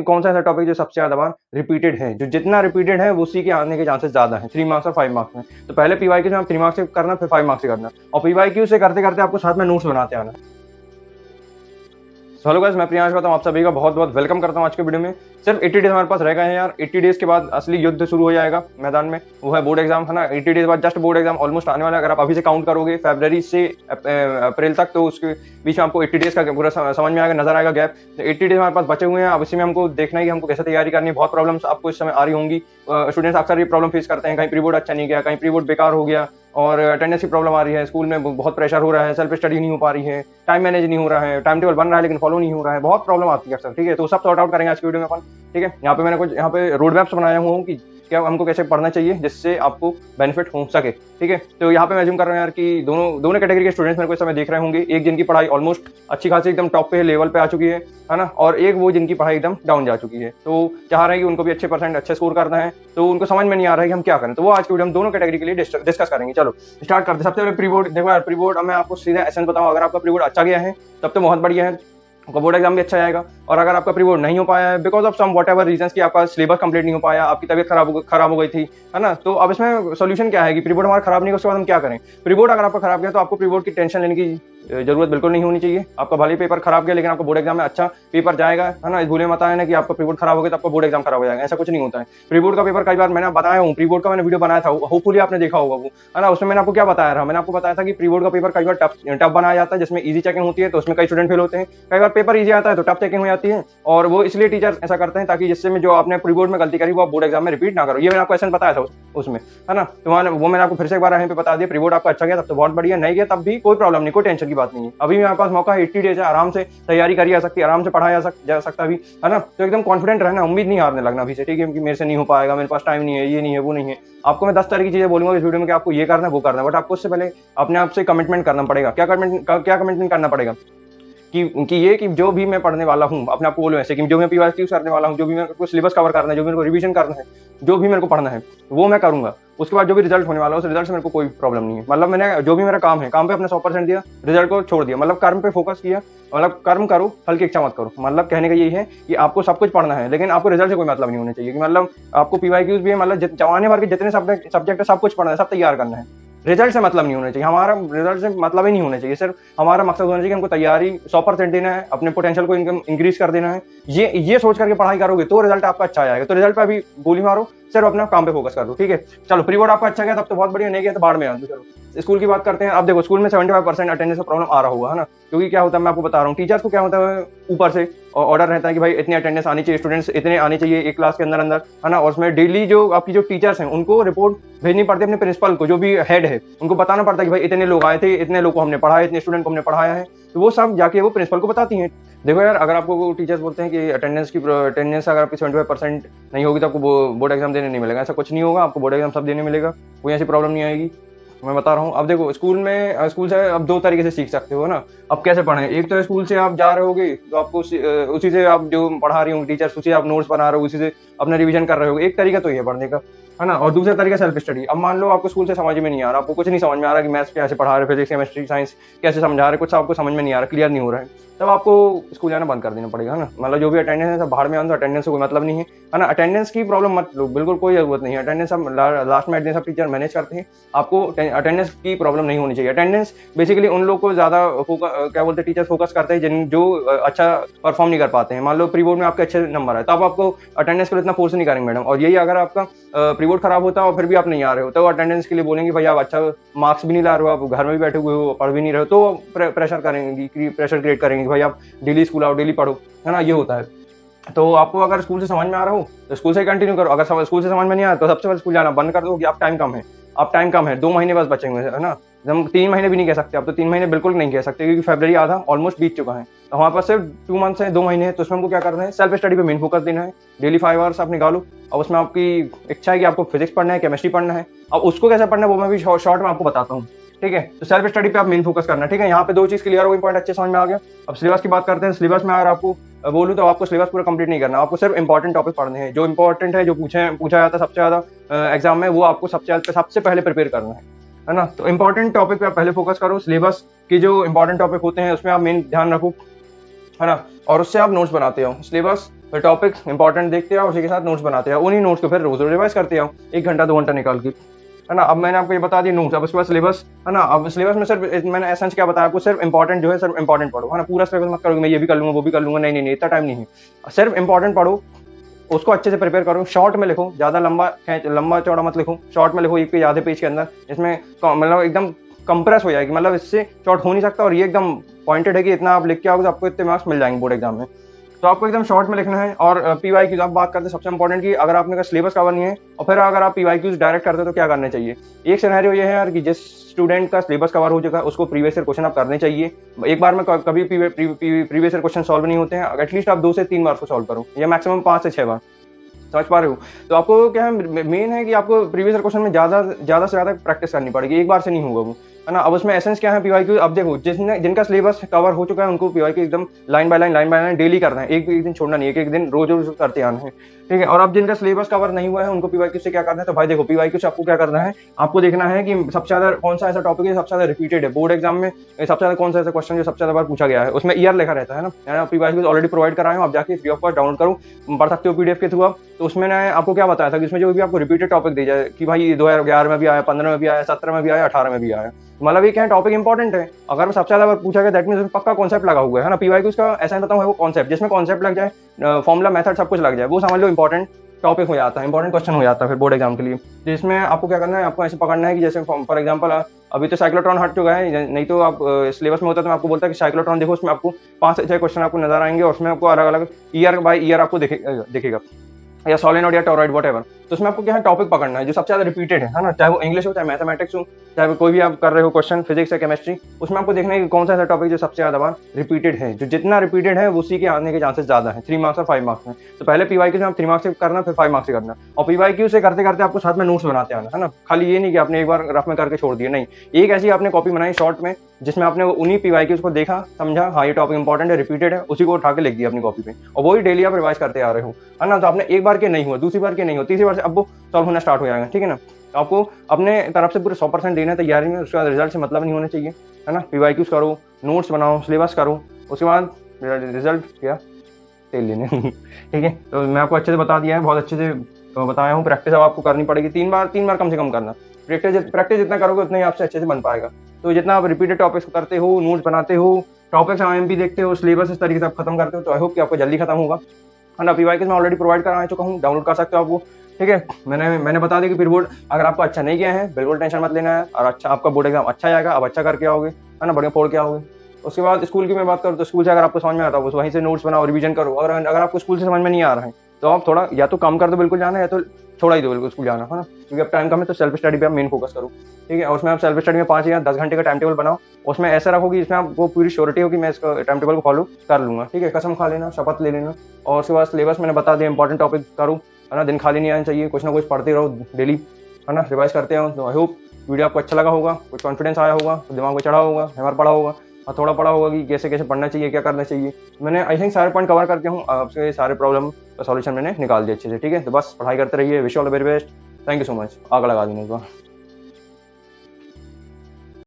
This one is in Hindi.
कौन सा ऐसा टॉपिक जो सबसे ज्यादा बार रिपीटेड है, जो जितना रिपीटेड है वो उसी के आने के चांसेस ज्यादा है, 3 मार्क्स और 5 मार्क्स में। तो पहले पीवाईक्यू में आप 3 मार्क्स से करना, फिर 5 मार्क्स से करना, और पीवाईक्यू से करते करते आपको साथ में नोट्स बनाते आना। हेलो गाइस, मैं प्रियांश गौतम आप सभी का बहुत बहुत वेलकम करता हूं आज के वीडियो में। सिर्फ 80 डेज हमारे पास रह गए हैं यार। 80 डेज के बाद असली युद्ध शुरू हो जाएगा मैदान में, वो है बोर्ड एग्जाम, है ना। 80 डेज बाद जस्ट बोर्ड एग्जाम ऑलमोस्ट आने वाला है। अगर आप अभी से काउंट करोगे फरवरी से अप्रैल तक, तो उसके बीच में आपको 80 डेज का पूरा समझ में आएगा, नजर आएगा गैप। तो 80 डेज हमारे पास बचे हुए हैं। अब इसी में हमको देखना है कि हमको कैसे तैयारी करनी है। बहुत प्रॉब्लम्स आपको इस समय आ रही होंगी। स्टूडेंट्स अक्सर ये प्रॉब्लम फेस करते हैं, कहीं प्री बोर्ड अच्छा नहीं गया, कहीं प्री बोर्ड बेकार हो गया, और अटेंडेंस की प्रॉब्लम आ रही है, स्कूल में बहुत प्रेशर हो रहा है, सेल्फ स्टडी नहीं हो पा रही है, टाइम मैनेज नहीं हो रहा है, टाइम टेबल बन रहा है लेकिन फॉलो नहीं हो रहा है, बहुत प्रॉब्लम आती है अक्सर। ठीक है, तो सब सॉर्ट आउट करेंगे आज की वीडियो में अपन। ठीक है, यहाँ पे मैंने कुछ रोड मैप्स बनाया हुआ हूँ कि क्या हमको कैसे पढ़ना चाहिए जिससे आपको बेनिफिट हो सके। ठीक है, तो यहाँ पे मैं अज्यूम कर रहा हूँ यार कि दोनों कैटेगरी के स्टूडेंट्स मेरे को इस समय देख रहे होंगे। एक जिनकी पढ़ाई ऑलमोस्ट अच्छी खासी एकदम टॉप पे लेवल पे आ चुकी है ना, और एक वो जिनकी पढ़ाई एकदम डाउन जा चुकी है। तो चाह रहे हैं कि उनको भी अच्छे परसेंट अच्छे स्कोर करना है, तो उनको समझ में नहीं आ रहा है कि हम क्या करें। तो वो आज की वीडियो हम दोनों कैटेगरी के लिए डिस्कस करेंगे। चलो स्टार्ट करते हैं। सबसे पहले प्री बोर्ड। देखो यार, प्री बोर्ड मैं आपको सीधा एसेंस बताऊं, अगर आपका प्री बोर्ड अच्छा गया है तब तो बहुत बढ़िया है, आपका बोर्ड एग्जाम भी अच्छा जाएगा। और अगर आपका प्री बोर्ड नहीं हो पाया है because of some whatever reasons कि आपका सिलेबस कंप्लीट नहीं हो पाया, आपकी तबीयत खराब हो गई थी, है ना, तो अब इसमें सोल्यूशन क्या है कि प्री बोर्ड हमारा खराब नहीं, उसके बाद हम क्या करें। प्री बोर्ड अगर आपका खराब गया तो आपको प्री बोर्ड की टेंशन लेने की जरूरत बिल्कुल नहीं होनी चाहिए। आपका भले ही पेपर खराब गया लेकिन आपका बोर्ड एग्जाम में अच्छा पेपर जाएगा, है ना। इस भूले मत आए ना कि आपका प्री बोर्ड खराब हो गया तो आपका बोर्ड एग्जाम खराब हो जाएगा, ऐसा कुछ नहीं होता है। प्री बोर्ड का पेपर कई बार मैंने बताया हूँ, प्री बोर्ड का मैंने वीडियो बनाया था, होपफुली आपने देखा होगा वो, है ना। उसमें मैंने आपको क्या बताया था, मैंने आपको बताया था कि प्री बोर्ड का पेपर कई बार टफ बनाया जाता है, जिसमें ईजी चेकिंग होती है तो उसमें कई स्टूडेंट फेल होते हैं। कई बार पेपर ईजी आता है तो टफ चेकिंग हो जाती है, और वो इसलिए टीचर ऐसा करते हैं ताकि जिससे में जो आपने प्री बोर्ड में गलती करी वो आप बोर्ड एग्जाम में रिपीट ना करो। ये मैंने आपको ऐसा बताया था उसमें, है ना। तो वो मैंने आपको फिर से एक बार यहीं पे बता दिया। प्री बोर्ड आपका अच्छा गया तब तो बहुत बढ़िया, नहीं गया तब भी कोई प्रॉब्लम नहीं, कोई टेंशन की बात नहीं है। अभी मेरे पास मौका है, 80 डेज है, आराम से तैयारी करी जा सकती है, आराम से पढ़ाया जा सकता भी, है ना। तो एकदम कॉन्फिडेंट रहना, उम्मीद नहीं हारने लगना अभी से। ठीक है, कि मेरे से नहीं हो पाएगा, मेरे पास टाइम नहीं है, ये नहीं है, वो नहीं है। आपको मैं 10 तरह की चीजें बोलूंगा इस वीडियो में कि आपको ये करना है वो करना है, बट आपको उससे पहले अपने आप से कमिटमेंट करना पड़ेगा। क्या कमिटमेंट करना पड़ेगा कि ये कि जो भी मैं पढ़ने वाला हूँ, अपने आपको बोलूं ऐसे कि जो मैं पीवाईक्यू करने वाला हूँ, जो भी मेरे को सिलेबस कवर करना है, जो मेरे को रिवीजन करना है, जो भी मेरे को पढ़ना है वो मैं करूंगा। उसके बाद जो भी रिजल्ट होने वाला है उस रिजल्ट से मेरे को कोई प्रॉब्लम नहीं है। मतलब मैंने जो भी मेरा काम है, काम पे अपने 100% दिया, रिजल्ट को छोड़ दिया, मतलब कर्म पे फोकस किया। मतलब कर्म करो, फल की इच्छा मत करो। मतलब कहने का यही है कि आपको सब कुछ पढ़ना है लेकिन आपको रिजल्ट से कोई मतलब नहीं होना चाहिए। कि मतलब आपको पीवाईक्यूज भी है, मतलब जमाने भर के जितने सब्जेक्ट है सब कुछ पढ़ना है, सब तैयार करना है, रिजल्ट से मतलब नहीं होना चाहिए। हमारा रिजल्ट से मतलब ही नहीं होना चाहिए। सिर्फ हमारा मकसद होना चाहिए कि हमको तैयारी 100% देना है, अपने पोटेंशियल को इंक्रीज कर देना है। ये सोच करके पढ़ाई करोगे तो रिजल्ट आपका अच्छा आएगा। तो रिजल्ट पे अभी गोली मारो, सिर्फ अपना काम पे फोकस कर दो। ठीक है, चलो प्री बोर्ड आपका अच्छा गया तब तो बहुत बढ़िया, नहीं गया तो बाढ़ में आ दो। चलो स्कूल की बात करते हैं। अब देखो स्कूल में 75% अटेंडेंस का प्रॉब्लम आ रहा होगा, है ना। क्योंकि क्या होता है मैं आपको बता रहा हूँ, टीचर्स को क्या होता है ऊपर से ऑर्डर रहता है कि भाई इतनी अटेंडेंस आनी चाहिए, स्टूडेंट्स इतने आने चाहिए एक क्लास के अंदर, है ना। और उसमें डेली जो आपकी जो टीचर्स हैं उनको रिपोर्ट भेजनी पड़ती है अपने प्रिंसिपल को, जो भी हेड है उनको बताना पड़ता है कि भाई इतने लोग आए थे, इतने लोग को हमने पढ़ाया, इतने स्टूडेंट को हमने पढ़ाया है। तो वो सब जाके वो प्रिंसिपल को बताती हैं। देखो यार, अगर आपको टीचर्स बोलते हैं कि अटेंडेंस अगर आपकी 75% नहीं होगी तो आपको बोर्ड एग्जाम देने नहीं मिलेगा, ऐसा कुछ नहीं होगा। आपको बोर्ड एग्जाम सब देने मिलेगा, कोई ऐसी प्रॉब्लम नहीं आएगी, मैं बता रहा हूँ। अब देखो स्कूल से अब 2 तरीके से सीख सकते हो ना। अब कैसे पढ़ें, एक तो स्कूल से आप जा रहे होगे तो आपको उसी से आप जो पढ़ा रही होंगे टीचर्स, उसी आप नोट्स बना रहे हो, उसी से अपना रिवीजन कर रहे हो। एक तरीका तो ये पढ़ने का, है ना। और दूसरा तरीका सेल्फ स्टडी। अब मान लो आपको स्कूल से समझ में नहीं आ रहा, आपको कुछ नहीं समझ में आ रहा कि मैथ्स कैसे पढ़ा रहे, फिजिक्स केमिस्ट्री साइंस कैसे समझा रहे, कुछ आपको समझ में नहीं आ रहा, क्लियर नहीं हो रहा है, तब आपको स्कूल जाना बंद कर देना पड़ेगा, है ना। मतलब जो भी अटेंडेंस है सब बाहर में आना, अटेंडेंस से कोई मतलब नहीं है ना। अटेंडेंस की प्रॉब्लम मत लो, बिल्कुल कोई जरूरत नहीं है। अटेंडेंस सब लास्ट में सब टीचर मैनेज करते हैं, आपको अटेंडेंस की प्रॉब्लम नहीं होनी चाहिए। अटेंडेंस बेसिकली उन लोग को ज्यादा क्या बोलते हैं टीचर फोकस करते हैं जो अच्छा परफॉर्म नहीं कर पाते हैं। मान लो प्री बोर्ड में आपके अच्छे नंबर है तब आपको अटेंडेंस के लिए इतना फोर्स नहीं करेंगे मैडम। और यही अगर आपका प्री बोर्ड खराब होता है और फिर भी आप नहीं आ रहे हो तो अटेंडेंस के लिए बोलेंगे भाई आप अच्छा मार्क्स भी नहीं ला रहे हो, आप घर में भी बैठे हुए हो, पढ़ भी नहीं रहे हो, तो प्रेशर करेंगे, प्रेशर क्रिएट करेंगे भाई आप डेली स्कूल आओ, डेली पढ़ो, है ना। ये होता है। तो आपको अगर स्कूल से समझ में आ रहा हो तो स्कूल से कंटिन्यू करो। अगर स्कूल से समझ में नहीं आ रहा तो सबसे पहले स्कूल जाना बंद कर दो कि आप टाइम कम है, 2 महीने बस बचे हुए हैं, है ना। हम 3 महीने भी नहीं कह सकते, अब तो 3 महीने बिल्कुल नहीं कह सकते क्योंकि फरवरी आधा ऑलमोस्ट बीत चुका है। तो हमारे पास सिर्फ 2 मंथ्स है, 2 महीने हैं। तो उसमें हमको क्या करना है, सेल्फ स्टडी पे मेन फोकस देना है। डेली 5 आवर्स आप निकालो। और उसमें आपकी इच्छा है कि आपको फिजिक्स पढ़ना है, केमिस्ट्री पढ़ना है, अब उसको कैसे पढ़ना है वो मैं भी शॉर्ट में आपको बताता हूँ। ठीक है, तो सेल्फ स्टडी पे आप मेन फोकस करना है। ठीक है, यहाँ पे 2 चीज क्लियर हो गई, पॉइंट अच्छे समझ में आ गया। अब सिलेबस की बात करते हैं। सिलेबस में अगर आपको बोलूं तो आपको सिलेबस पूरा कंप्लीट नहीं करना, आपको सिर्फ इंपॉर्टेंट टॉपिक पढ़ने हैं। जो इंपॉर्टेंट है, जो पूछा जाता है सबसे ज्यादा एग्जाम में, वो आपको सबसे पहले प्रिपेयर करना है ना। तो इंपॉर्टेंट टॉपिक पे आप पहले फोकस करो। सिलेबस के जो इंपॉर्टेंट टॉपिक होते हैं उसमें आप मेन ध्यान रखो, है ना। और उससे आप नोट्स बनाते हो। सिलेबस फिर टॉपिक्स इंपॉर्टेंट देखते आओ, उसी के साथ नोट्स बनाते आओ, उन्हीं नोट्स को फिर रोज रोज रिवाइज करते आओ 1 घंटा 2 घंटा निकाल के, है ना। अब मैंने आपको ये बता दिया नोट्स, अब उसके बाद सिलेबस, है ना। अब सिलेबस में सिर्फ मैंने एसेंस क्या बताया आपको, सिर्फ इंपॉर्टेंट जो है सिर्फ इंपॉर्टेंट पढ़ो, है ना। पूरा सिलेबस मत करो मैं ये भी कर लूंगा वो भी कर लूंगा, नहीं नहीं नहीं, इतना टाइम नहीं है। सिर्फ इंपॉर्टेंट पढ़ो, उसको अच्छे से प्रिपेयर करो, शॉर्ट में लिखो, ज्यादा लंबा चौड़ा मत लिखो, शॉर्ट में लिखो, एक पेज आधे पेज के अंदर, इसमें मतलब एकदम कंप्रेस हो जाएगी, मतलब इससे शॉर्ट हो नहीं सकता। और ये एकदम पॉइंटेड है कि इतना आप लिख के आओगे तो आपको इतने मार्क्स मिल जाएंगे बोर्ड एग्जाम में। तो आपको एकदम शॉर्ट में लिखना है। और पीवाई की आप बात करते हैं, सबसे इंपॉर्टेंट की अगर आपने सिलेबस कवर नहीं है और फिर अगर आप पीवाई क्यूज डायरेक्ट करते हो तो क्या करना चाहिए। एक सिनेरियो ये है यार कि जिस स्टूडेंट का सिलेबस कवर हो चुका है उसको प्रीवियस ईयर क्वेश्चन आप करने चाहिए। एक बार में कभी प्रीवियस ईयर क्वेश्चन सॉल्व नहीं होते हैं, एटलीस्ट आप 2 से 3 बार को सॉल्व करो, या मैक्सिमम 5 से 6 बार, समझ पा रहे हो। तो आपको क्या है, मेन है कि आपको प्रीवियस ईयर क्वेश्चन में ज्यादा से ज्यादा प्रैक्टिस करनी पड़ेगी, एक बार से नहीं होगा वो, है ना। अब उसमें एसेंस क्या है पीवाई क्यू, अब देखो जिनका सिलेबस कवर हो चुका है उनको पीवाई क्यू एकदम लाइन बाय लाइन डेली करना है, एक दिन छोड़ना नहीं है, एक दिन रोज रोज करते आना है, ठीक है। और अब जिनका सिलेबस कवर नहीं हुआ है उनको पीवाई क्यू से क्या करना है, तो भाई देखो पीवाई क्यू से आपको क्या करना है, आपको देखना है कि सबसे ज्यादा कौन सा ऐसा टॉपिक है सबसे ज्यादा रिपीटेड है बोर्ड एग्जाम में, सबसे ज्यादा कौन सा ऐसा क्वेश्चन जो सबसे ज्यादा बार पूछा गया है, उसमें ईयर लिखा रहता है ना। पीवाई क्यू ऑलरेडी प्रोवाइड कराए हो, आप जाके फ्री ऑफ कॉस्ट डाउनलोड करो, पढ़ सकते हो पीडीएफ के थ्रू आप। तो उसमें मैंने आपको क्या बताया था कि इसमें जो भी आपको रिपीटेड टॉपिक दी जाए कि भाई 2011 में भी आया, 15 में भी आया, 17 में भी आया, 18 में भी आया, मतलब ये क्या है, टॉपिक इंपॉर्टेंट है। अगर सबसे ज्यादा पूछा गया दैट मींस पक्का कॉन्सेप्ट लगा हुआ है ना। पीवाई उसका ऐसा नहीं बताऊं है वो कॉन्सेप्ट, जिसमें कॉन्सेप्ट लग जाए, फॉर्मुला मेथड सब कुछ लग जाए, वो समझ लो इंपॉर्टेंट टॉपिक हो जाता है, इंपॉर्टेंट क्वेश्चन हो जाता है फिर बोर्ड एग्जाम के लिए। जिसमें आपको क्या करना है, आपको ऐसे पकड़ना है कि जैसे फॉर एग्जाम्पल अभी तो साइक्लोट्रॉन हट चुका है, नहीं तो आप सिलेबस में होता तो मैं आपको बोलता कि साइक्लोट्रॉन देखो, उसमें आपको 5 से 6 क्वेश्चन आपको नजर आएंगे और उसमें आपको अलग अलग ईयर बाय ईयर आपको दिखेगा, या सोलेनोइड या टोरॉइड वॉटएवर। तो उसमें आपको क्या है, टॉपिक पकड़ना है जो सबसे ज्यादा रिपीटेड है ना, चाहे वो इंग्लिश हो, चाहे मैथमेटिक्स हो, चाहे कोई भी आप कर रहे हो क्वेश्चन फिजिक्स या केमिस्ट्री, उसमें आपको देखना है कि कौन सा ऐसा टॉपिक जो सबसे ज्यादा बार रिपीटेड है, जो जितना रिपीटेड है उसी के आने के चांसेस ज्यादा है, 3 मार्क्स और 5 मार्क्स में। तो पहले पीवाई क्यू से आप 3 मार्क्स से करना, फिर 5 मार्क्स से करना, और पीवाई क्यू से करते करते आपको साथ में नोट्स बनाते आना, है ना। खाली ये नहीं कि आपने एक बार रफ में करके छोड़ दिया, नहीं, एक ऐसी आपने कॉपी बनाई शॉर्ट में जिसमें आपने उन्हीं पीवाई क्यूज को देखा, समझा, हाँ ये टॉपिक इंपॉर्टेंट है, रिपीटेड है, उसी को उठा के लिख दिया अपनी कॉपी पे, और वही डेली आप रिवाइज करते आ रहे हो, है ना। तो आपने एक बार के नहीं हुआ, दूसरी बार के नहीं हुआ, तीसरी बार से अब वो सॉल्व होना स्टार्ट हो जाएगा, ठीक है ना। तो आपको अपने तरफ से पूरे 100% देना है तैयारी में, उसके बाद रिजल्ट से मतलब नहीं होना चाहिए, है ना। पीवाई क्यूज करो, नोट्स बनाओ, सिलेबस करो, उसके बाद रिजल्ट क्या तेल लेने ठीक है। तो मैं आपको अच्छे से बता दिया है, बहुत अच्छे से बताया हूँ। प्रैक्टिस अब आपको करनी पड़ेगी, 3 बार कम से कम करना। प्रैक्टिस जितना करोगे उतना ही आपसे अच्छे से बन पाएगा। तो जितना आप रिपीटेड टॉपिक्स करते हो, नोट्स बनाते हो, टॉपिक्स IMP देखते हो, सिलेबस इस तरीके से आप खत्म करते हो, तो आई होप कि आपको जल्दी खत्म होगा, है ना। पीवाई मैं ऑलरेडी प्रोवाइड करा चुका हूँ, डाउनलोड कर सकते हो आपको, ठीक है। मैंने बता दिया कि फिर बोर्ड अगर आपको अच्छा नहीं गया है बिल्कुल टेंशन मत लेना है, और अच्छा आपका बोर्ड एग्जाम अच्छा जाएगा, आप अच्छा करके आओगे, है ना, बढ़िया फोड़ के आओगे। उसके बाद स्कूल की मैं बात करूँ तो स्कूल से अगर आपको समझ में आता है वहीं से नोट्स बनाओ, रिवीजन करो। अगर आपको स्कूल से समझ में नहीं आ रहा है तो आप थोड़ा या तो कम कर दो बिल्कुल जाना, या तो छोड़ा ही दो बिल्कुल स्कूल जाना, है ना, क्योंकि अब टाइम कम है। तो सेल्फ स्टडी पे आप मेन फोकस करो, ठीक है। और उसमें आप सेल्फ स्टडी में 5 या 10 घंटे का टाइम टेबल बनाओ, उसमें ऐसा रखो कि इसमें आपको पूरी श्योरिटी हो कि मैं इसका टाइम टेबल को फॉलो कर लूंगा, ठीक है। कसम खा लेना, शपथ ले लेना। और उसके बाद सिलेबस मैंने बता दिया, इंपॉर्टेंट टॉपिक करो, है ना, दिन खाली नहीं आना चाहिए, कुछ ना कुछ पढ़ते रहो डेली, है ना, रिवाइज करते हो। तो आई होप वीडियो आपको अच्छा लगा होगा, कुछ कॉन्फिडेंस आया होगा, दिमाग में चढ़ा होगा, हमारा पढ़ा होगा, और थोड़ा पढ़ा होगा कि कैसे कैसे पढ़ना चाहिए, क्या करना चाहिए। मैंने आई थिंक सारे पॉइंट कवर करके हूँ, आपसे सारे प्रॉब्लम का सॉल्यूशन मैंने निकाल दिया अच्छे से, ठीक है। तो बस पढ़ाई करते रहिए, wish all the very best, thank you so much. आग लगा दूंगा।